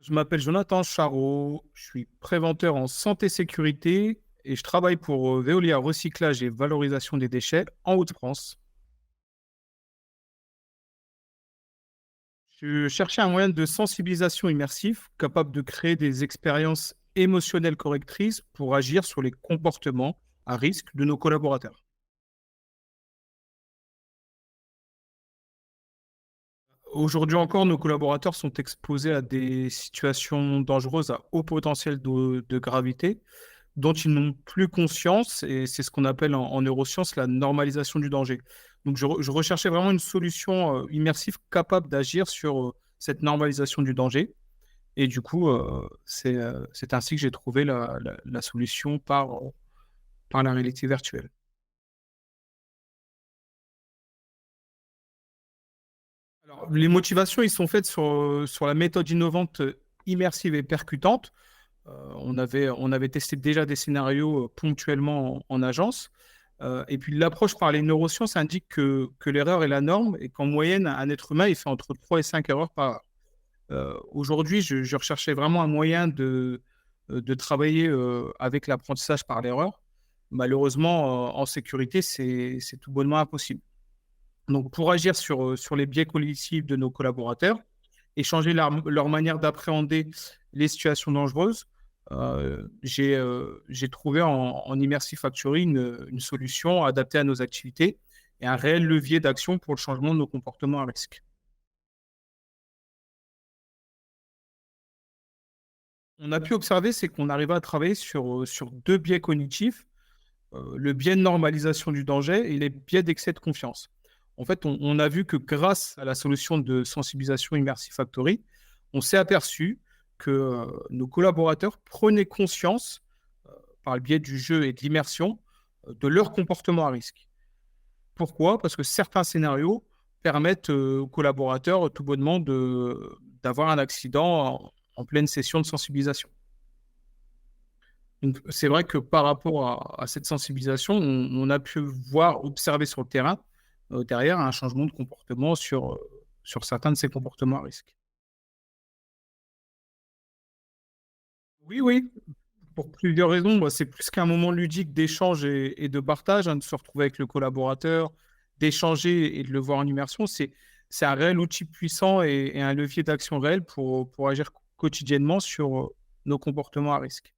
Je m'appelle Jonathan Charot, je suis préventeur en santé sécurité et je travaille pour Veolia Recyclage et Valorisation des déchets en Hauts-de-France. Je cherchais un moyen de sensibilisation immersif capable de créer des expériences émotionnelles correctrices pour agir sur les comportements à risque de nos collaborateurs. Aujourd'hui encore, nos collaborateurs sont exposés à des situations dangereuses à haut potentiel de gravité dont ils n'ont plus conscience et c'est ce qu'on appelle en neurosciences la normalisation du danger. Donc je recherchais vraiment une solution, immersive capable d'agir sur, cette normalisation du danger et du coup, c'est ainsi que j'ai trouvé la solution par la réalité virtuelle. Alors les motivations, ils sont faites sur la méthode innovante, immersive et percutante. On avait testé déjà des scénarios, ponctuellement en agence, et puis l'approche par les neurosciences indique que l'erreur est la norme et qu'en moyenne, un être humain, il fait entre 3 et 5 erreurs par heure. Aujourd'hui, je recherchais vraiment un moyen de travailler, avec l'apprentissage par l'erreur. Malheureusement, en sécurité, c'est tout bonnement impossible. Donc pour agir sur les biais cognitifs de nos collaborateurs et changer leur manière d'appréhender les situations dangereuses, j'ai trouvé en Immersive Factory une solution adaptée à nos activités et un réel levier d'action pour le changement de nos comportements à risque. On a pu observer, c'est qu'on arrivait à travailler sur 2 biais cognitifs, le biais de normalisation du danger et les biais d'excès de confiance. En fait, on a vu que grâce à la solution de sensibilisation Immersive Factory, on s'est aperçu que, nos collaborateurs prenaient conscience, par le biais du jeu et de l'immersion, de leur comportement à risque. Pourquoi? Parce que certains scénarios permettent, aux collaborateurs, tout bonnement, d'avoir un accident en pleine session de sensibilisation. Donc, c'est vrai que par rapport à cette sensibilisation, on a pu voir, observer sur le terrain, derrière un changement de comportement sur certains de ces comportements à risque. Oui, oui, pour plusieurs raisons. Bah, c'est plus qu'un moment ludique d'échange et de partage, hein, de se retrouver avec le collaborateur, d'échanger et de le voir en immersion. C'est un réel outil puissant et un levier d'action réel pour agir quotidiennement sur, nos comportements à risque.